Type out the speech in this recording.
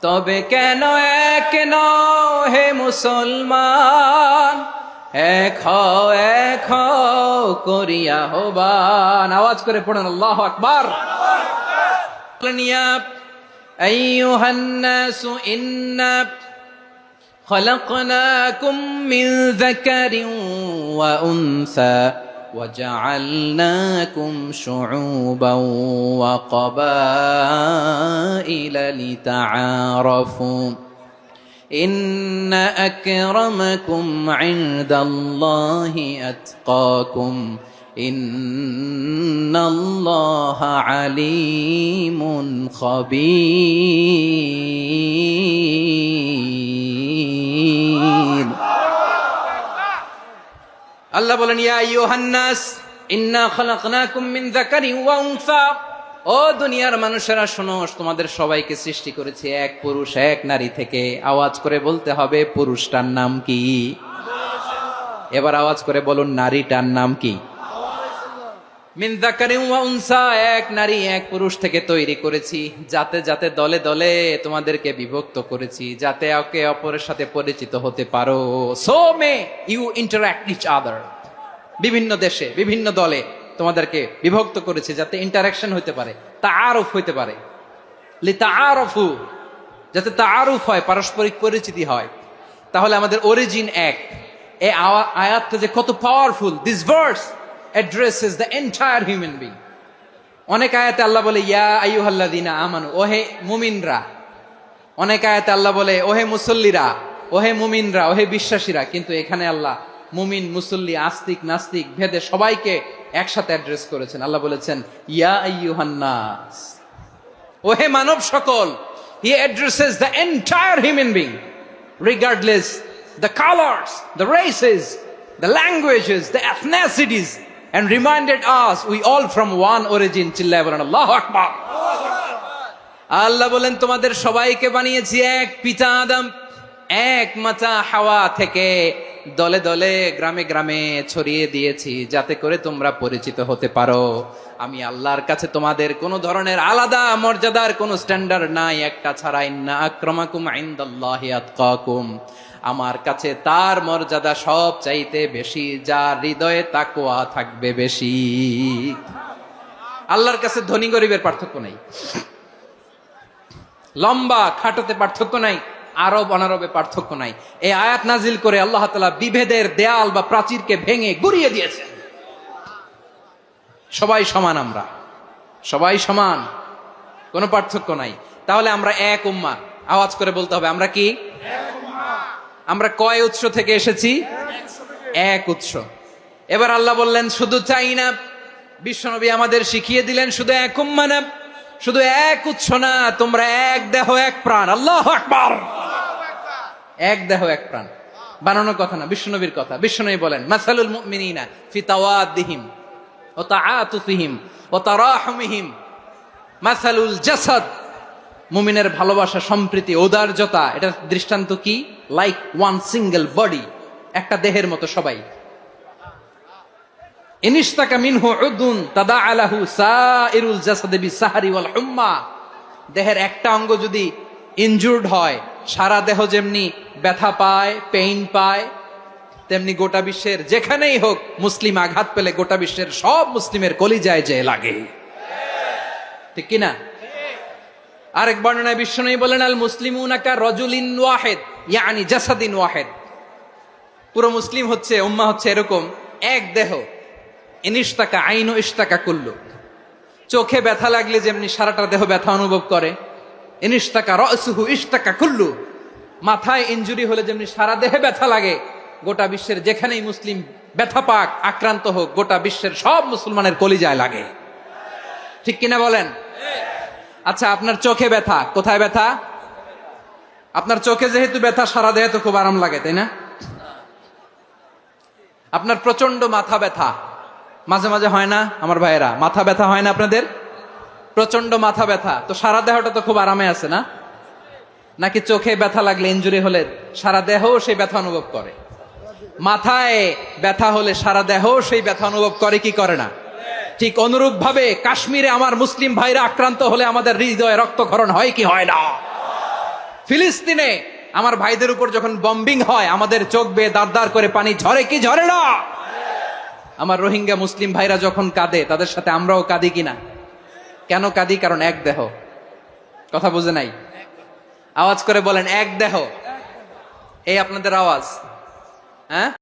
তবে কেন এক নও হে মুসলমান, এক হও করিয়া আহ্বান। আওয়াজ করে পড়েন আল্লাহু আকবার। আইয়ুহান নাসু ইন্না খলাকনাকুম মিন যাকারিন ওয়া উনসা وجعلناكم شعوبا وقبائل لتعارفوا إن أكرمكم عند الله أتقاكم إن الله عليم خبير। আল্লাহ বলেন, ইয়া আইয়ুহান নাস ইন্না খলাকনাকুম মিন যাকারিন ওয়া উনসা। ও দুনিয়ার মানুষেরা শোনো, তোমাদের সবাইকে সৃষ্টি করেছি এক পুরুষ এক নারী থেকে। আওয়াজ করে বলতে হবে, পুরুষটার নাম কি? এবার আওয়াজ করে বলুন, নারীটার নাম কি? মিন যাকারিন ওয়া উনসা, এক নারী এক পুরুষ থেকে তৈরি করেছি। যাতে যাতে দলে দলে তোমাদেরকে বিভক্ত করেছি, যাতে একে অপরের সাথে পরিচিত হতে পারো। So may you interact each other. বিভিন্ন দেশে বিভিন্ন দলে তোমাদেরকে বিভক্ত করেছি যাতে ইন্টারাকশন হতে পারে, তাআরুফ হতে পারে। লিতাআরফু, যাতে তাআরুফ হয়, পারস্পরিক পরিচিতি হয়। তাহলে আমাদের অরিজিন এক। এই আয়াতটা যে কত powerful! This verse addresses the entire human being. অনেক আয়াতে আল্লাহ বলে ইয়া আইয়ুহাল্লাযীনা আমানু, ওহে মুমিনরা। অনেক আয়াতে আল্লাহ বলে ওহে মুসল্লিরা, ওহে মুমিনরা, ওহে বিশ্বাসীরা। কিন্তু এখানে আল্লাহ মুমিন মুসল্লি আস্তিক নাস্তিক ভেদে সবাইকে একসাথে অ্যাড্রেস করেছেন। আল্লাহ বলেছেন ইয়া আইয়ুহান নাস, ওহে মানব সকল। He addresses the entire human being regardless the colors, the races, the languages, the ethnicities, and reminded us we all from one origin. চিল্লায় বলেন আল্লাহু আকবার। আল্লাহ বলেন তোমাদের সবাইকে বানিয়েছি এক পিতা আদম, এক মাতা হাওয়া থেকে। দলে দলে গ্রামে গ্রামে ছড়িয়ে দিয়েছি যাতে করে তোমরা পরিচিত হতে পারো। আমি আল্লাহর কাছে তোমাদের কোনো ধরনের আলাদা মর্যাদার কোনো স্ট্যান্ডার্ড নাই, একটা ছাড়া। ইন্না আক্রামাকুম ইনদাল্লাহি আতকাকুম, আমার কাছে তার মর্যাদা সব চাইতে বেশি, যার হৃদয়ে তাকওয়া থাকবে বেশি। আল্লাহর কাছে ধনী গরিবের পার্থক্য নাই, লম্বা খাটোতে পার্থক্য নাই, আরব অনারবে পার্থক্য নাই। এই আয়াত নাজিল করে আল্লাহ তাআলা বিভেদের দেয়াল বা প্রাচীরকে ভেঙে গুড়িয়ে দিয়েছেন। সবাই সমান, আমরা সবাই সমান, কোনো পার্থক্য নাই। তাহলে আমরা এক উম্মাহ। আওয়াজ করে বলতে হবে, আমরা কি? আমরা কয় উৎস থেকে এসেছি? এক উৎস। এবার আল্লাহ বললেন শুধু চাই না, বিশ্বনবী আমাদের শিখিয়ে দিলেন শুধু এক উম্মাহ না, শুধু এক উৎস না, তোমরা এক দেহ এক প্রাণ। আল্লাহু আকবার। এক দেহ এক প্রাণ বানানোর কথা না, বিশ্বনবীর কথা। বিশ্বনবী বলেন মাসালুল মুমিনিনা ফি তাওয়াদ্দিহিম ওয়া তাআতুফিহিম ওয়া তারাহুমিহিম মাসালুল জাসাদ। মুমিনের ভালোবাসা, সম্প্রীতি, ঔদার্যতা, এটার দৃষ্টান্ত কি? লাইক ওয়ান সিঙ্গেল বডি, একটা দেহের মতো সবাই। ইনিশতাকা মিনহু উদুন তাদাআ লাহু সাইরুল জাসাদি বিসাহরি ওয়াল হুম্মা। দেহের একটা অঙ্গ যদি ইনজুর্ড হয়, সারা দেহ যেমনি ব্যথা পায়, পেইন পায়, তেমনি গোটা বিশ্বের যেখানেই হোক মুসলিম আঘাত পেলে গোটা বিশ্বের সব মুসলিমের কলিজায় যে লাগে, ঠিক কিনা? আরেক বর্ণনায় বিশ্বনবী বলেন আল মুসলিমুনা কা রাজুলিন ওয়াহিদ ইয়ানি জাসাদিন ওয়াহিদ। পুরো মুসলিম হচ্ছে, উম্মাহ হচ্ছে এরকম এক দেহ। ইনিশতাকা আইনু ইশতাকা কুল্লু। চোখে ব্যথা লাগলে যেমনি সারাটা দেহ ব্যথা অনুভব করে, ইনিশতাকা রাসুহু ইশতাকা কুল্লু। মাথায় ইনজুরি হলে যেমনি সারা দেহে ব্যথা লাগে, গোটা বিশ্বের যেখানেই মুসলিম ব্যথা পাক, আক্রান্ত হোক, গোটা বিশ্বের সব মুসলমানের কলিজায় লাগে, ঠিক কিনা বলেন? আচ্ছা, আপনার চোখে ব্যথা, কোথায় ব্যথা? আপনার চোখে যেহেতু ব্যথা, সারা দেহে তো খুব আরাম লাগে, তাই না? আপনার প্রচন্ড মাথা ব্যথা মাঝে মাঝে হয় না আমার ভাইয়েরা? মাথা ব্যথা হয় না আপনাদের? প্রচন্ড মাথা ব্যথা, তো সারা দেহটা তো খুব আরামে আছে না? নাকি চোখে ব্যথা লাগলে, ইনজুরি হলে সারা দেহ সেই ব্যথা অনুভব করে? মাথায় ব্যথা হলে সারা দেহ সেই ব্যথা অনুভব করে কি করে না? ঠিক অনুরূপ ভাবে কাশ্মীরে আমার মুসলিম ভাইরা আক্রান্ত হলে আমাদের হৃদয়ে রক্তক্ষরণ হয় কি হয় না? ফিলিস্তিনে আমার ভাইদের উপর যখন বম্বিং হয় আমাদের চোখ বেয়ে দাঁড় দাঁড় করে পানি ঝরে কি ঝরে না? আমার রোহিঙ্গা মুসলিম ভাইরা যখন কাঁদে তাদের সাথে আমরাও কাঁদি কিনা? কেন কাঁদি? কারণ এক দেহ। কথা বুঝে নাই? আওয়াজ করে বলেন এক দেহ। এই আপনাদের আওয়াজ। হ্যাঁ,